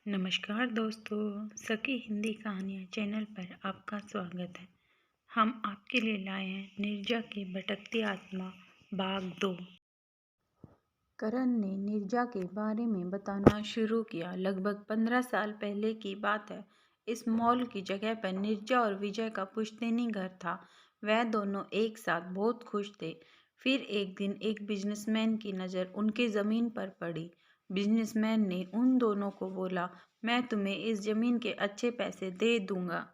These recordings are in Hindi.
नमस्कार दोस्तों, सखी हिंदी कहानियाँ चैनल पर आपका स्वागत है। हम आपके लिए लाए हैं नीरजा की भटकती आत्मा भाग 2। करण ने नीरजा के बारे में बताना शुरू किया। लगभग 15 साल पहले की बात है। इस मॉल की जगह पर नीरजा और विजय का पुश्तैनी घर था। वह दोनों एक साथ बहुत खुश थे। फिर एक दिन एक बिजनेसमैन की नज़र उनकी ज़मीन पर पड़ी। बिजनेसमैन ने उन दोनों को बोला, मैं तुम्हें इस ज़मीन के अच्छे पैसे दे दूंगा।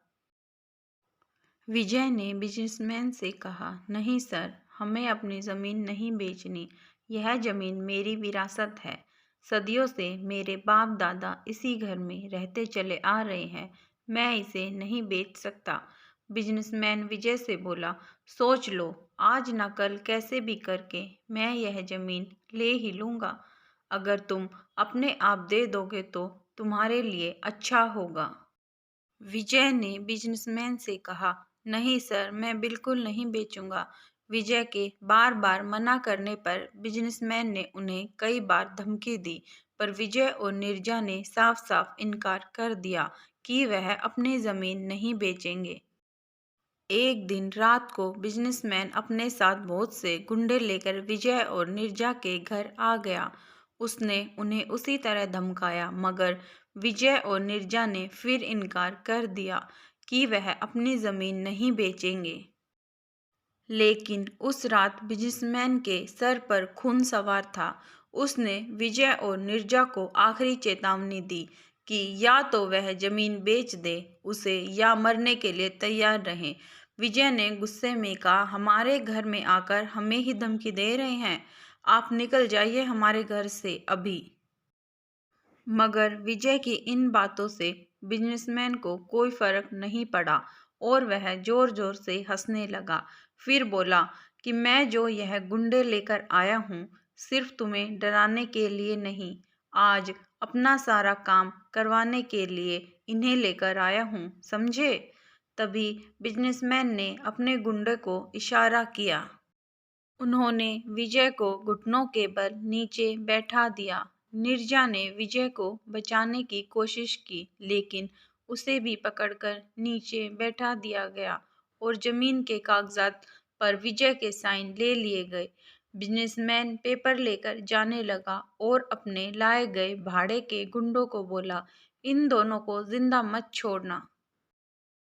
विजय ने बिजनेसमैन से कहा, नहीं सर, हमें अपनी ज़मीन नहीं बेचनी। यह ज़मीन मेरी विरासत है। सदियों से मेरे बाप दादा इसी घर में रहते चले आ रहे हैं। मैं इसे नहीं बेच सकता। बिजनेसमैन विजय से बोला, सोच लो, आज न कल कैसे भी करके मैं यह ज़मीन ले ही लूँगा। अगर तुम अपने आप दे दोगे तो तुम्हारे लिए अच्छा होगा। विजय ने बिजनेसमैन से कहा, नहीं सर, मैं बिल्कुल नहीं बेचूंगा। विजय के बार बार मना करने पर बिजनेसमैन ने उन्हें कई बार धमकी दी, पर विजय और नीरजा ने साफ साफ इनकार कर दिया कि वह अपनी ज़मीन नहीं बेचेंगे। एक दिन रात को बिजनेसमैन अपने साथ बहुत से गुंडे लेकर विजय और नीरजा के घर आ गया। उसने उन्हें उसी तरह धमकाया, मगर विजय और नीरजा ने फिर इनकार कर दिया कि वह अपनी ज़मीन नहीं बेचेंगे। लेकिन उस रात बिजनेसमैन के सर पर खून सवार था। उसने विजय और नीरजा को आखिरी चेतावनी दी कि या तो वह जमीन बेच दे उसे या मरने के लिए तैयार रहें। विजय ने गुस्से में कहा, हमारे घर में आकर हमें ही धमकी दे रहे हैं। आप निकल जाइए हमारे घर से अभी। मगर विजय की इन बातों से बिजनेसमैन को कोई फर्क नहीं पड़ा और वह जोर जोर से हंसने लगा। फिर बोला कि मैं जो यह गुंडे लेकर आया हूँ, सिर्फ तुम्हें डराने के लिए नहीं, आज अपना सारा काम करवाने के लिए इन्हें लेकर आया हूँ, समझे। तभी बिजनेसमैन ने अपने गुंडे को इशारा किया। उन्होंने विजय को घुटनों के बल नीचे बैठा दिया। नीरजा ने विजय को बचाने की कोशिश की, लेकिन उसे भी पकड़कर नीचे बैठा दिया गया और जमीन के कागजात पर विजय के साइन ले लिए गए। बिजनेसमैन पेपर लेकर जाने लगा और अपने लाए गए भाड़े के गुंडों को बोला, इन दोनों को जिंदा मत छोड़ना।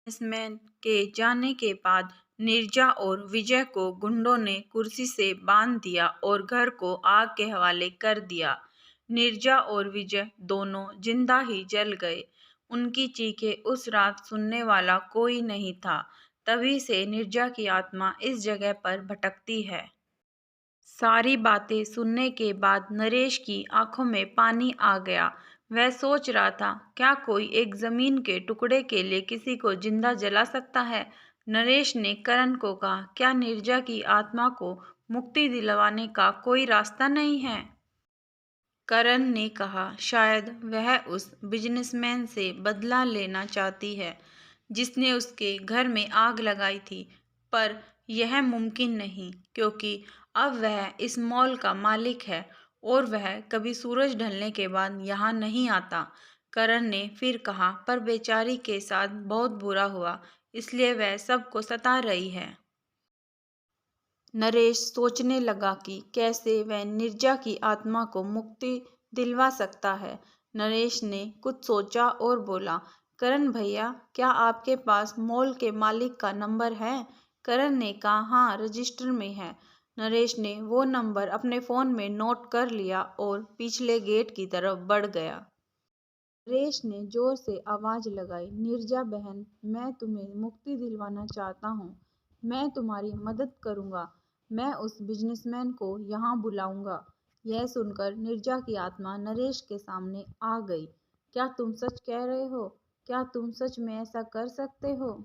बिजनेसमैन के जाने के बाद नीरजा और विजय को गुंडों ने कुर्सी से बांध दिया और घर को आग के हवाले कर दिया। नीरजा और विजय दोनों जिंदा ही जल गए। उनकी चीखें उस रात सुनने वाला कोई नहीं था। तभी से नीरजा की आत्मा इस जगह पर भटकती है। सारी बातें सुनने के बाद नरेश की आंखों में पानी आ गया। वह सोच रहा था, क्या कोई एक जमीन के टुकड़े के लिए किसी को जिंदा जला सकता है। नरेश ने करण को कहा, क्या नीरजा की आत्मा को मुक्ति दिलवाने का कोई रास्ता नहीं है। करण ने कहा, शायद वह उस बिजनेसमैन से बदला लेना चाहती है जिसने उसके घर में आग लगाई थी, पर यह मुमकिन नहीं, क्योंकि अब वह इस मॉल का मालिक है और वह कभी सूरज ढलने के बाद यहाँ नहीं आता। करण ने फिर कहा, पर बेचारी के साथ बहुत बुरा हुआ, इसलिए वह सबको सता रही है। नरेश सोचने लगा कि कैसे वह नीरजा की आत्मा को मुक्ति दिलवा सकता है। नरेश ने कुछ सोचा और बोला, करण भैया, क्या आपके पास मॉल के मालिक का नंबर है। करण ने कहा, हाँ, रजिस्टर में है। नरेश ने वो नंबर अपने फ़ोन में नोट कर लिया और पिछले गेट की तरफ बढ़ गया। नरेश ने जोर से आवाज़ लगाई, नीरजा बहन, मैं तुम्हें मुक्ति दिलवाना चाहता हूँ। मैं तुम्हारी मदद करूँगा। मैं उस बिजनेसमैन को यहाँ बुलाऊंगा। यह सुनकर नीरजा की आत्मा नरेश के सामने आ गई। क्या तुम सच कह रहे हो। क्या तुम सच में ऐसा कर सकते हो।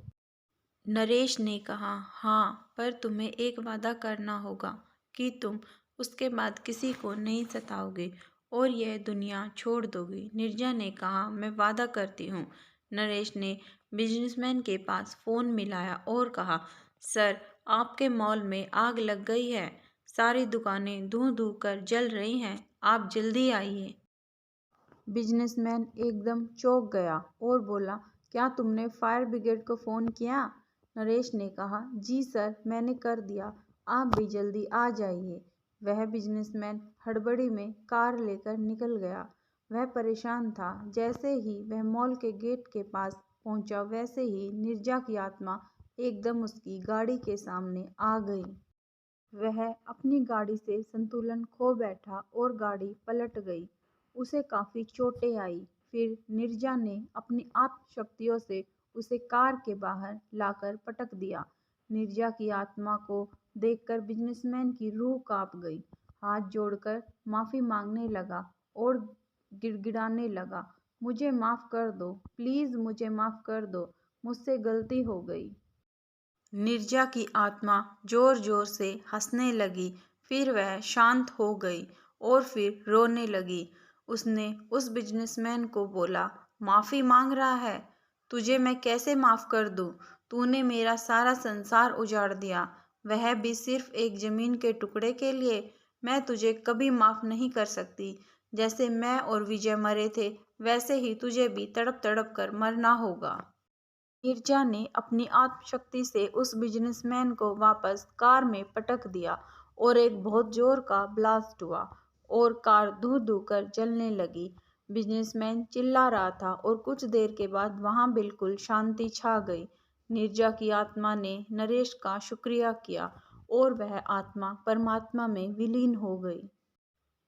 नरेश ने कहा, हाँ, पर तुम्हें एक वादा करना होगा कि तुम उसके बाद किसी को नहीं सताओगे और यह दुनिया छोड़ दोगे। नीरजा ने कहा, मैं वादा करती हूँ। नरेश ने बिजनेसमैन के पास फ़ोन मिलाया और कहा, सर, आपके मॉल में आग लग गई है। सारी दुकानें धू धू कर जल रही हैं। आप जल्दी आइए। बिजनेसमैन एकदम चौंक गया और बोला, क्या तुमने फायर ब्रिगेड को फ़ोन किया? नरेश ने कहा, जी सर, मैंने कर दिया, आप भी जल्दी आ जाइए। वह बिजनेसमैन हड़बड़ी में कार लेकर निकल गया। वह परेशान था। जैसे ही वह मॉल के गेट के पास पहुंचा, वैसे ही नीरजा की आत्मा एकदम उसकी गाड़ी के सामने आ गई। वह अपनी गाड़ी से संतुलन खो बैठा और गाड़ी पलट गई। उसे काफ़ी चोटें आई। फिर नीरजा ने अपनी आत्मशक्तियों से उसे कार के बाहर लाकर पटक दिया। नीरजा की आत्मा को देखकर बिजनेसमैन की रूह कांप गई। हाथ जोड़कर माफ़ी मांगने लगा और गिड़गिड़ाने लगा, मुझे माफ़ कर दो, प्लीज़ मुझे माफ़ कर दो, मुझसे गलती हो गई। नीरजा की आत्मा जोर जोर से हंसने लगी। फिर वह शांत हो गई और फिर रोने लगी। उसने उस बिजनेसमैन को बोला, माफ़ी मांग रहा है? तुझे मैं कैसे माफ़ कर दूँ? तूने मेरा सारा संसार उजाड़ दिया, वह भी सिर्फ एक ज़मीन के टुकड़े के लिए। मैं तुझे कभी माफ़ नहीं कर सकती। जैसे मैं और विजय मरे थे, वैसे ही तुझे भी तड़प तड़प कर मरना होगा। नीरजा ने अपनी आत्मशक्ति से उस बिजनेसमैन को वापस कार में पटक दिया और एक बहुत जोर का ब्लास्ट हुआ और कार धू धू कर जलने लगी। बिजनेसमैन चिल्ला रहा था और कुछ देर के बाद वहां बिल्कुल शांति छा गई। नीरजा की आत्मा ने नरेश का शुक्रिया किया और वह आत्मा परमात्मा में विलीन हो गई।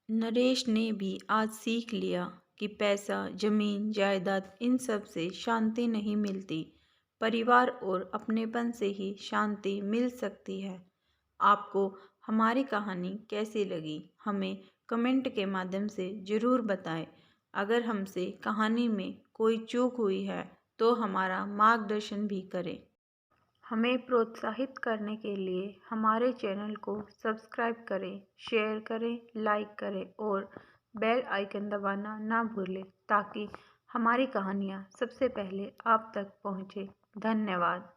नरेश ने भी आज सीख लिया कि पैसा, जमीन, जायदाद इन सब से शांति नहीं मिलती। परिवार और अपनेपन से ही शांति मिल सकती है। आपको हमारी कहानी कैसी लगी, हमें कमेंट के माध्यम से ज़रूर बताएं। अगर हमसे कहानी में कोई चूक हुई है तो हमारा मार्गदर्शन भी करें। हमें प्रोत्साहित करने के लिए हमारे चैनल को सब्सक्राइब करें, शेयर करें, लाइक करें और बेल आइकन दबाना ना भूलें ताकि हमारी कहानियाँ सबसे पहले आप तक पहुँचे। धन्यवाद।